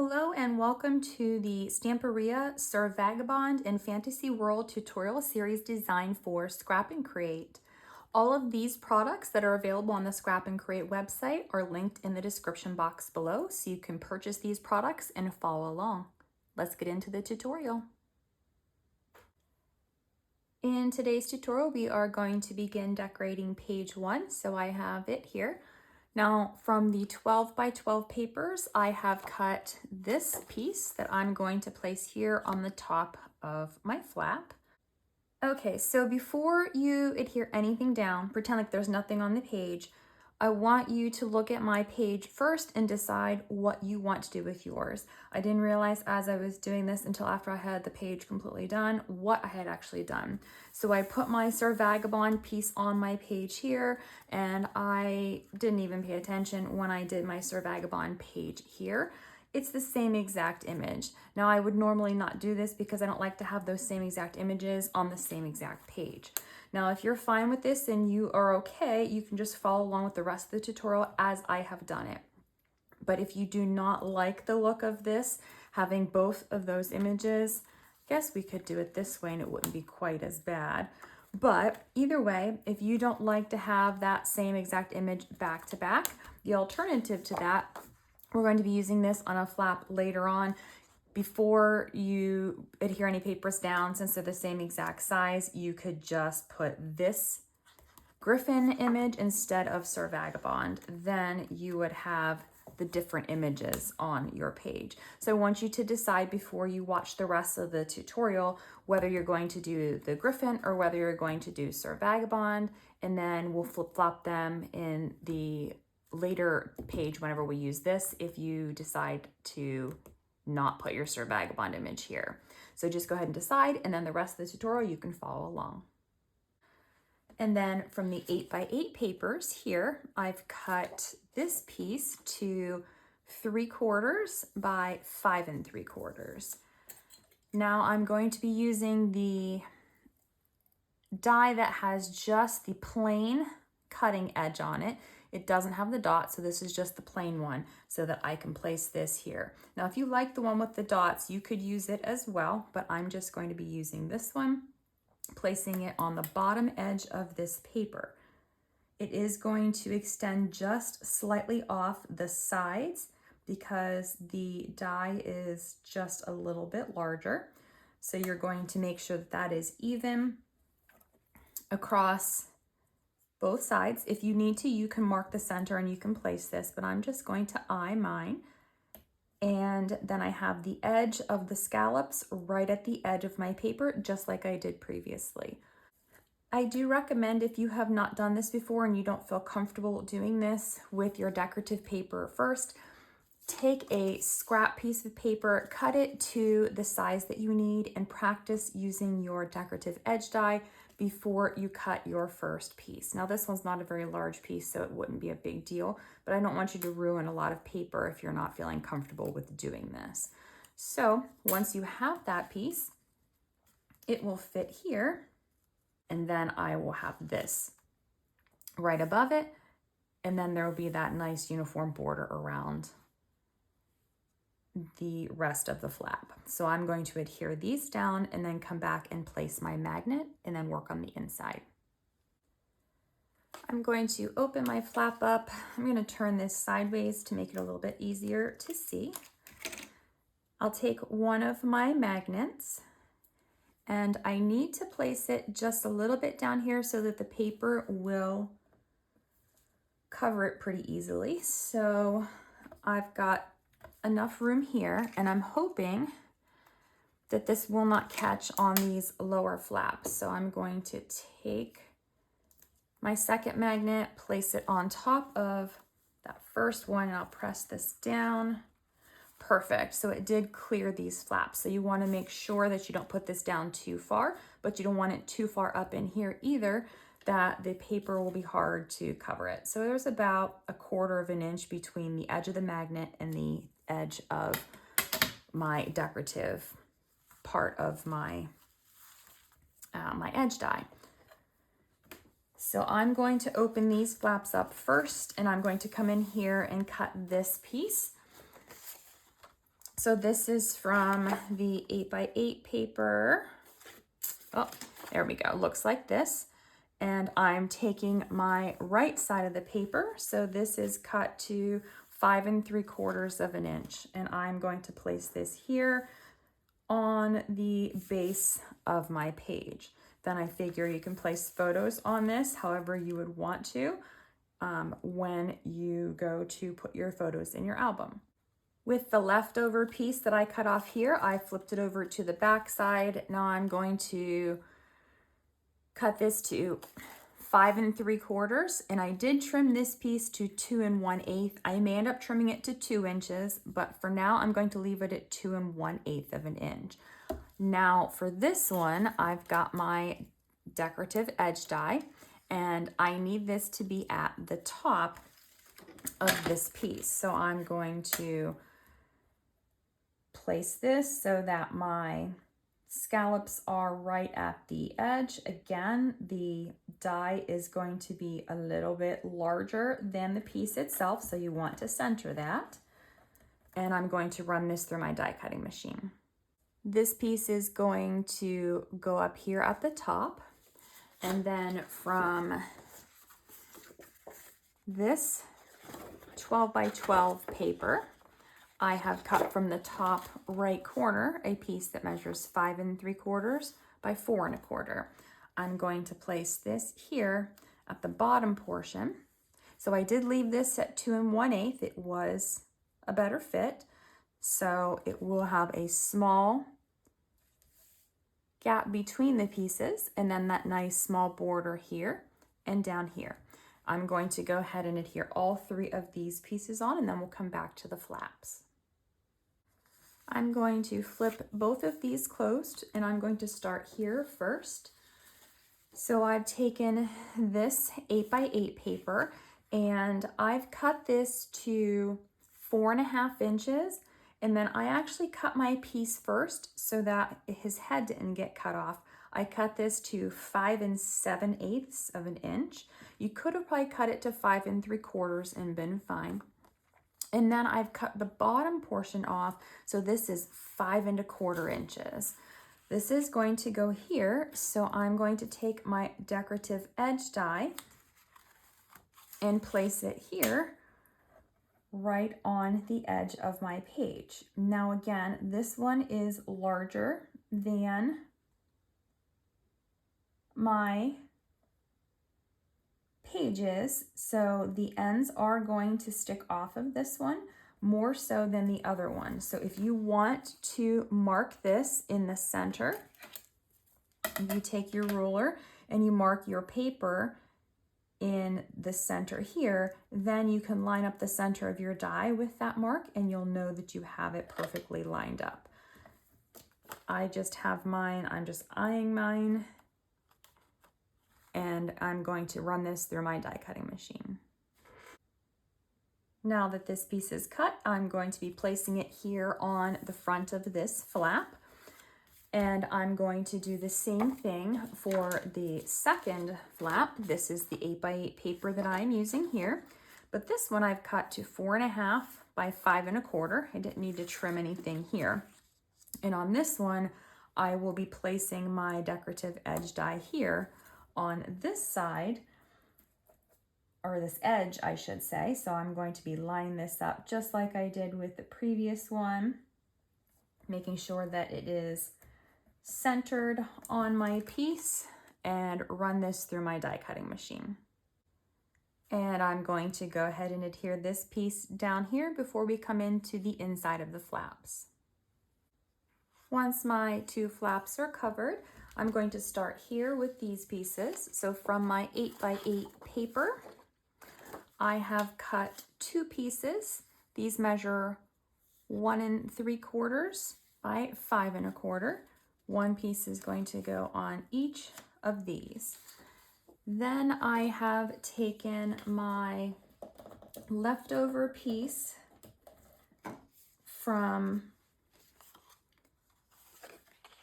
Hello and welcome to the Stamperia Sir Vagabond and Fantasy World tutorial series designed for Scrap and Create. All of these products that are available on the Scrap and Create website are linked in the description box below, so you can purchase these products and follow along. Let's get into the tutorial. In today's tutorial, we are going to begin decorating page 1, so I have it here. Now, from the 12 by 12 papers, I have cut this piece that I'm going to place here on the top of my flap. Okay, so before you adhere anything down, pretend like there's nothing on the page. I want you to look at my page first and decide what you want to do with yours. I didn't realize as I was doing this until after I had the page completely done what I had actually done. So I put my Sir Vagabond piece on my page here, and I didn't even pay attention when I did my Sir Vagabond page here. It's the same exact image. Now I would normally not do this because I don't like to have those same exact images on the same exact page. Now, if you're fine with this and you are okay, you can just follow along with the rest of the tutorial as I have done it. But if you do not like the look of this, having both of those images, I guess we could do it this way and it wouldn't be quite as bad. But either way, if you don't like to have that same exact image back to back, the alternative to that, we're going to be using this on a flap later on. Before you adhere any papers down, since they're the same exact size, you could just put this Griffin image instead of Sir Vagabond. Then you would have the different images on your page. So I want you to decide before you watch the rest of the tutorial whether you're going to do the Griffin or whether you're going to do Sir Vagabond, and then we'll flip-flop them in the later page whenever we use this if you decide to not put your Sir Vagabond image here. So just go ahead and decide, and then the rest of the tutorial you can follow along. And then from the 8 by 8 papers here, I've cut this piece to 3/4 by 5 3/4. Now I'm going to be using the die that has just the plain cutting edge on it. It doesn't have the dots, so this is just the plain one so that I can place this here. Now, if you like the one with the dots, you could use it as well, but I'm just going to be using this one, placing it on the bottom edge of this paper. It is going to extend just slightly off the sides because the die is just a little bit larger. So you're going to make sure that that is even across both sides. If you need to, you can mark the center and you can place this, but I'm just going to eye mine. And then I have the edge of the scallops right at the edge of my paper, just like I did previously. I do recommend, if you have not done this before and you don't feel comfortable doing this with your decorative paper first, take a scrap piece of paper, cut it to the size that you need, and practice using your decorative edge die before you cut your first piece. Now this one's not a very large piece, so it wouldn't be a big deal, but I don't want you to ruin a lot of paper if you're not feeling comfortable with doing this. So once you have that piece, it will fit here, and then I will have this right above it, and then there will be that nice uniform border around the rest of the flap. So I'm going to adhere these down and then come back and place my magnet and then work on the inside. I'm going to open my flap up. I'm going to turn this sideways to make it a little bit easier to see. I'll take one of my magnets and I need to place it just a little bit down here so that the paper will cover it pretty easily. So I've got enough room here, and I'm hoping that this will not catch on these lower flaps. So I'm going to take my second magnet, place it on top of that first one, and I'll press this down. Perfect. So it did clear these flaps. So you want to make sure that you don't put this down too far, but you don't want it too far up in here either, that the paper will be hard to cover it. So there's about 1/4 of an inch between the edge of the magnet and the edge of my decorative part of my my edge die. So I'm going to open these flaps up first, and I'm going to come in here and cut this piece. So this is from the 8x8 paper. Oh, there we go. Looks like this. And I'm taking my right side of the paper. So this is cut to 5 3/4 of an inch. And I'm going to place this here on the base of my page. Then I figure you can place photos on this however you would want to when you go to put your photos in your album. With the leftover piece that I cut off here, I flipped it over to the back side. Now I'm going to cut this to 5 3/4, and I did trim this piece to 2 1/8. I may end up trimming it to 2 inches, but for now I'm going to leave it at 2 1/8 of an inch. Now for this one, I've got my decorative edge die, and I need this to be at the top of this piece. So I'm going to place this so that my scallops are right at the edge. Again, the die is going to be a little bit larger than the piece itself, so you want to center that. And I'm going to run this through my die cutting machine. This piece is going to go up here at the top, and then from this 12 by 12 paper, I have cut from the top right corner a piece that measures 5 3/4 by 4 1/4. I'm going to place this here at the bottom portion. So I did leave this at 2 1/8. It was a better fit. So it will have a small gap between the pieces, and then that nice small border here and down here. I'm going to go ahead and adhere all 3 of these pieces on, and then we'll come back to the flaps. I'm going to flip both of these closed, and I'm going to start here first. So I've taken this 8x8 paper, and I've cut this to 4 1/2 inches, and then I actually cut my piece first so that his head didn't get cut off. I cut this to 5 7/8 of an inch. You could have probably cut it to 5 3/4 and been fine. And then I've cut the bottom portion off, so this is 5 1/4 inches. This is going to go here, so I'm going to take my decorative edge die and place it here right on the edge of my page. Now again, this one is larger than my pages, so the ends are going to stick off of this one more so than the other one. So if you want to mark this in the center, you take your ruler and you mark your paper in the center here, then you can line up the center of your die with that mark, and you'll know that you have it perfectly lined up. I just have mine, I'm just eyeing mine, and I'm going to run this through my die cutting machine. Now that this piece is cut, I'm going to be placing it here on the front of this flap. And I'm going to do the same thing for the second flap. This is the 8x8 paper that I'm using here, but this one I've cut to 4 1/2 by 5 1/4. I didn't need to trim anything here. And on this one, I will be placing my decorative edge die here on this side, or this edge, I should say. So I'm going to be lining this up just like I did with the previous one, making sure that it is centered on my piece, and run this through my die cutting machine. And I'm going to go ahead and adhere this piece down here before we come into the inside of the flaps. Once my 2 flaps are covered, I'm going to start here with these pieces. So from my 8x8 paper, I have cut 2 pieces. These measure 1 3/4 by 5 1/4. One piece is going to go on each of these. Then I have taken my leftover piece from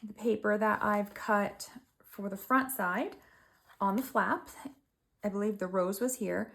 the paper that I've cut for the front side on the flap. I believe the rose was here.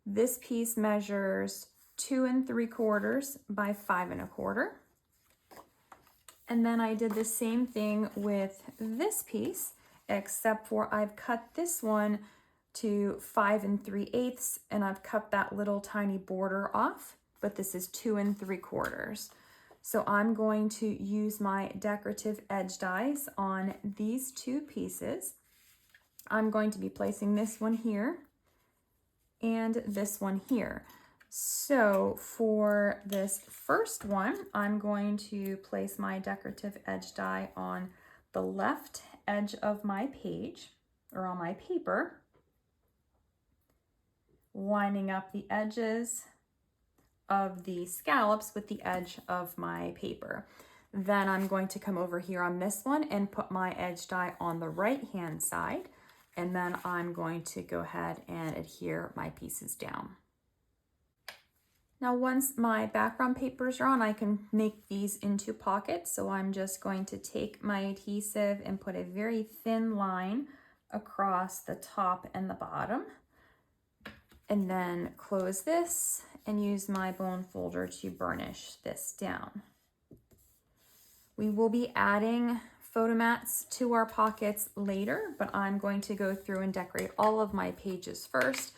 This piece measures 2 3/4 by 5 1/4. And then I did the same thing with this piece, except for I've cut this one to 5 3/8 and I've cut that little tiny border off, but this is 2 3/4. So I'm going to use my decorative edge dies on these two pieces. I'm going to be placing this one here and this one here. So for this first one, I'm going to place my decorative edge die on the left edge of my page, or on my paper, lining up the edges of the scallops with the edge of my paper. Then I'm going to come over here on this one and put my edge die on the right hand side, and then I'm going to go ahead and adhere my pieces down. Now once my background papers are on, I can make these into pockets. So I'm just going to take my adhesive and put a very thin line across the top and the bottom, and then close this and use my bone folder to burnish this down. We will be adding photo mats to our pockets later, but I'm going to go through and decorate all of my pages first,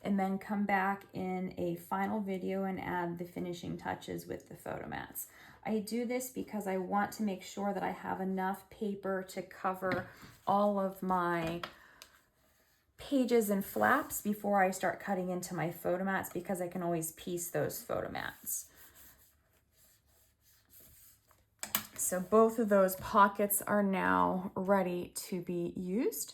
and then come back in a final video and add the finishing touches with the photo mats. I do this because I want to make sure that I have enough paper to cover all of my pages and flaps before I start cutting into my photo mats, because I can always piece those photo mats. So both of those pockets are now ready to be used.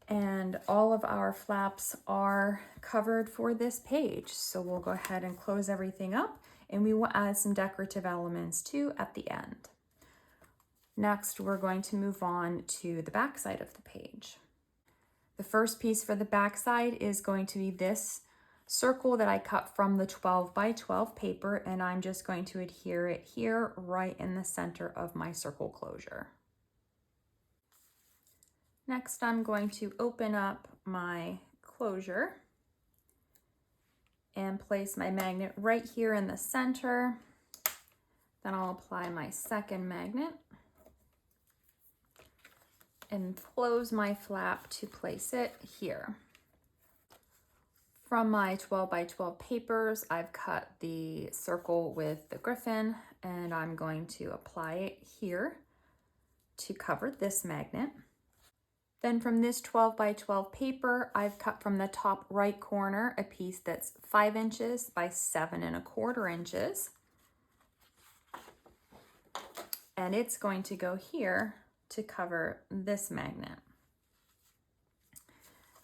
And all of our flaps are covered for this page. So we'll go ahead and close everything up, and we will add some decorative elements too at the end. Next, we're going to move on to the back side of the page. The first piece for the back side is going to be this circle that I cut from the 12 by 12 paper, and I'm just going to adhere it here right in the center of my circle closure. Next, I'm going to open up my closure and place my magnet right here in the center. Then I'll apply my second magnet and close my flap to place it here. From my 12 by 12 papers, I've cut the circle with the griffin, and I'm going to apply it here to cover this magnet. Then from this 12 by 12 paper, I've cut from the top right corner a piece that's 5 inches by 7 1/4 inches. And it's going to go here to cover this magnet.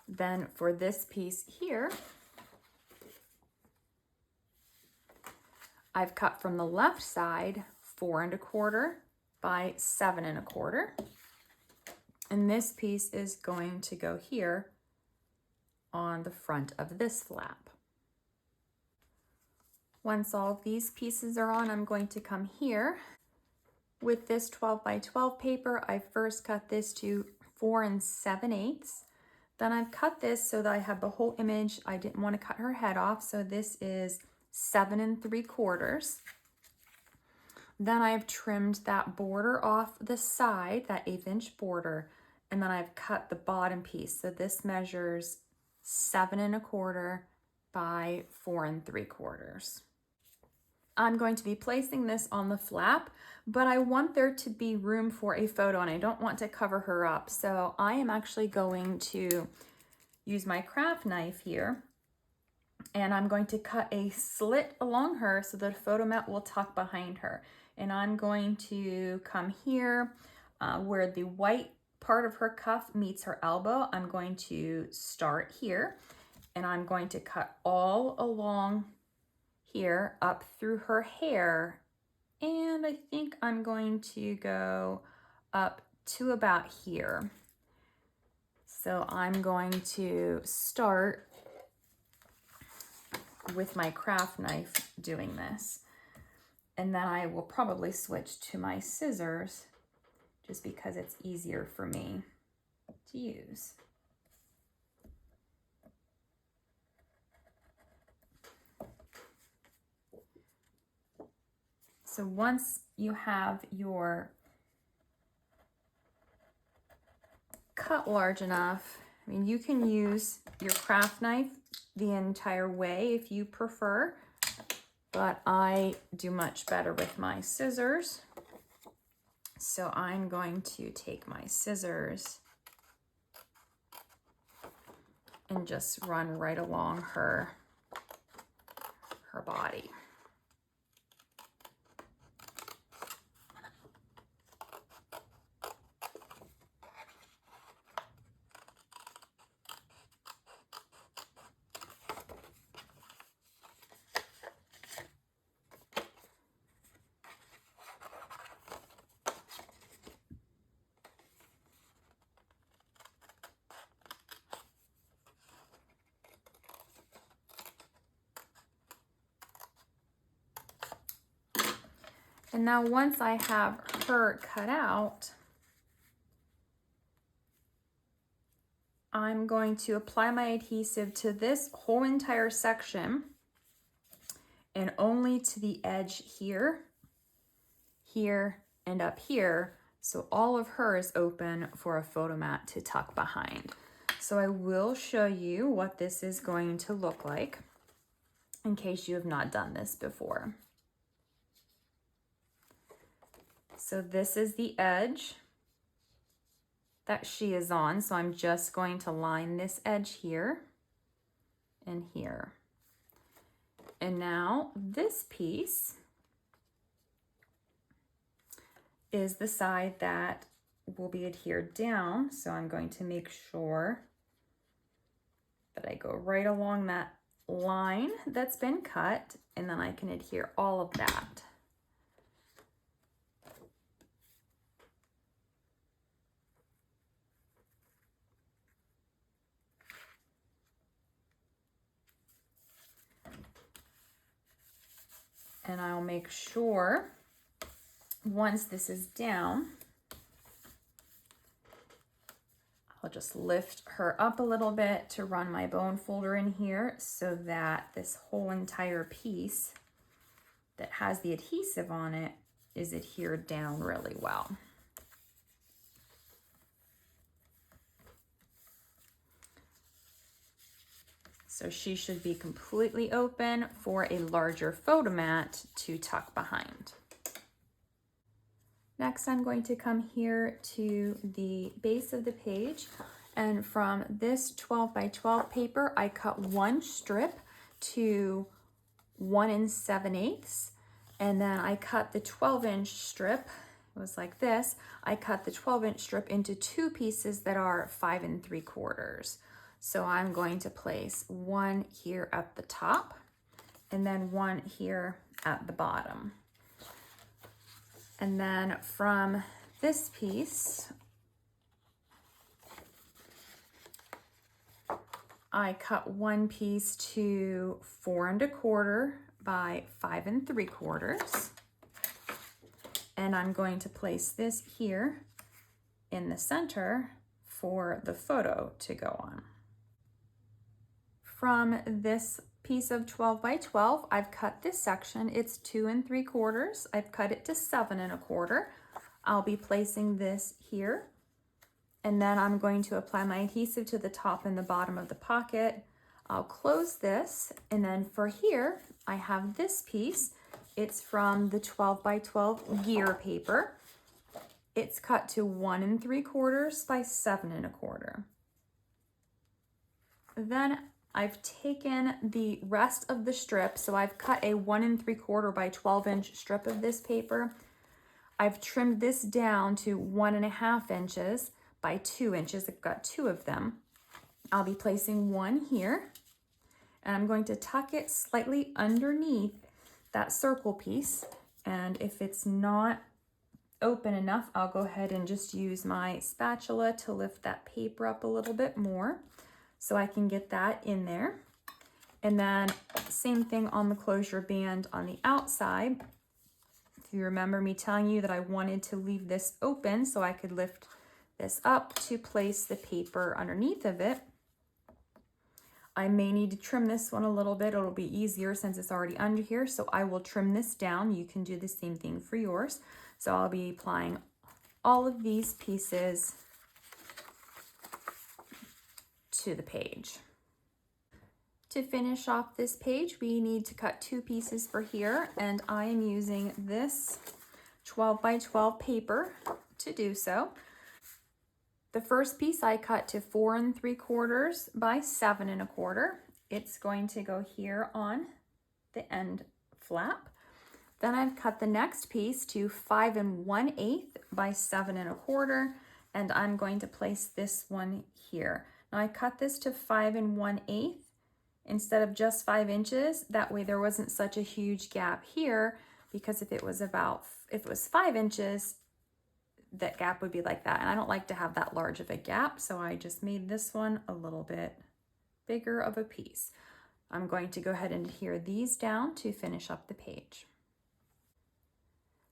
Then for this piece here, I've cut from the left side 4 1/4 by 7 1/4. And this piece is going to go here on the front of this flap. Once all of these pieces are on, I'm going to come here. With this 12 by 12 paper, I first cut this to 4 7/8. Then I've cut this so that I have the whole image. I didn't want to cut her head off, so this is 7 3/4. Then I've trimmed that border off the side, that 1/8 inch border, and then I've cut the bottom piece. So this measures 7 1/4 by 4 3/4. I'm going to be placing this on the flap, but I want there to be room for a photo, and I don't want to cover her up. So I am actually going to use my Kraft knife here, and I'm going to cut a slit along her so that a photo mat will tuck behind her. And I'm going to come here where the white part of her cuff meets her elbow. I'm going to start here, and I'm going to cut all along here up through her hair. And I think I'm going to go up to about here. So I'm going to start with my Kraft knife doing this. And then I will probably switch to my scissors just because it's easier for me to use. So once you have your cut large enough, I mean, you can use your craft knife the entire way if you prefer, but I do much better with my scissors. So I'm going to take my scissors and just run right along her body. And now once I have her cut out, I'm going to apply my adhesive to this whole entire section and only to the edge here, here, and up here. So all of her is open for a photo mat to tuck behind. So I will show you what this is going to look like in case you have not done this before. So this is the edge that she is on. So I'm just going to line this edge here and here. And now this piece is the side that will be adhered down. So I'm going to make sure that I go right along that line that's been cut, and then I can adhere all of that. And I'll make sure once this is down, I'll just lift her up a little bit to run my bone folder in here so that this whole entire piece that has the adhesive on it is adhered down really well. So she should be completely open for a larger photo mat to tuck behind. Next, I'm going to come here to the base of the page, and from this 12 by 12 paper, I cut one strip to 1 7/8, and then I cut the 12-inch strip. It was like this. I cut the 12-inch strip into two pieces that are 5 3/4. So I'm going to place one here at the top and then one here at the bottom. And then from this piece, I cut one piece to 4 1/4 by 5 3/4. And I'm going to place this here in the center for the photo to go on. From this piece of 12 by 12, I've cut this section. It's 2 3/4. I've cut it to 7 1/4. I'll be placing this here, and then I'm going to apply my adhesive to the top and the bottom of the pocket. I'll close this, and then for here, I have this piece. It's from the 12 by 12 gear paper. It's cut to 1 3/4 by 7 1/4. Then I've taken the rest of the strip, so I've cut a 1 3/4 by 12-inch strip of this paper. I've trimmed this down to 1 1/2 inches by 2 inches. I've got two of them. I'll be placing one here, and I'm going to tuck it slightly underneath that circle piece. And if it's not open enough, I'll go ahead and just use my spatula to lift that paper up a little bit more, so I can get that in there. And then same thing on the closure band on the outside. If you remember me telling you that I wanted to leave this open so I could lift this up to place the paper underneath of it, I may need to trim this one a little bit. It'll be easier since it's already under here. So I will trim this down. You can do the same thing for yours. So I'll be applying all of these pieces to the page. To finish off this page, we need to cut 2 pieces for here, and I am using this 12 by 12 paper to do so. The first piece I cut to 4 3/4 by 7 1/4. It's going to go here on the end flap. Then I've cut the next piece to 5 1/8 by 7 1/4, and I'm going to place this one here. Now I cut this to 5 1/8 instead of just 5 inches. That way there wasn't such a huge gap here, because if it was 5 inches, that gap would be like that. And I don't like to have that large of a gap, so I just made this one a little bit bigger of a piece. I'm going to go ahead and adhere these down to finish up the page.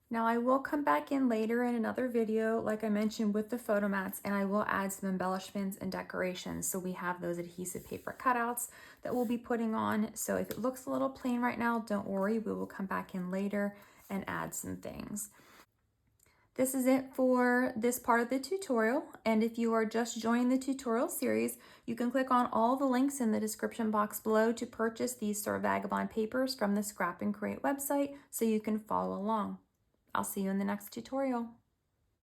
Now I will come back in later in another video, like I mentioned, with the photo mats, and I will add some embellishments and decorations. So we have those adhesive paper cutouts that we'll be putting on. So if it looks a little plain right now, don't worry, we will come back in later and add some things. This is it for this part of the tutorial, and if you are just joining the tutorial series, you can click on all the links in the description box below to purchase these Sir Vagabond papers from the Scrap and Create website so you can follow along. I'll see you in the next tutorial.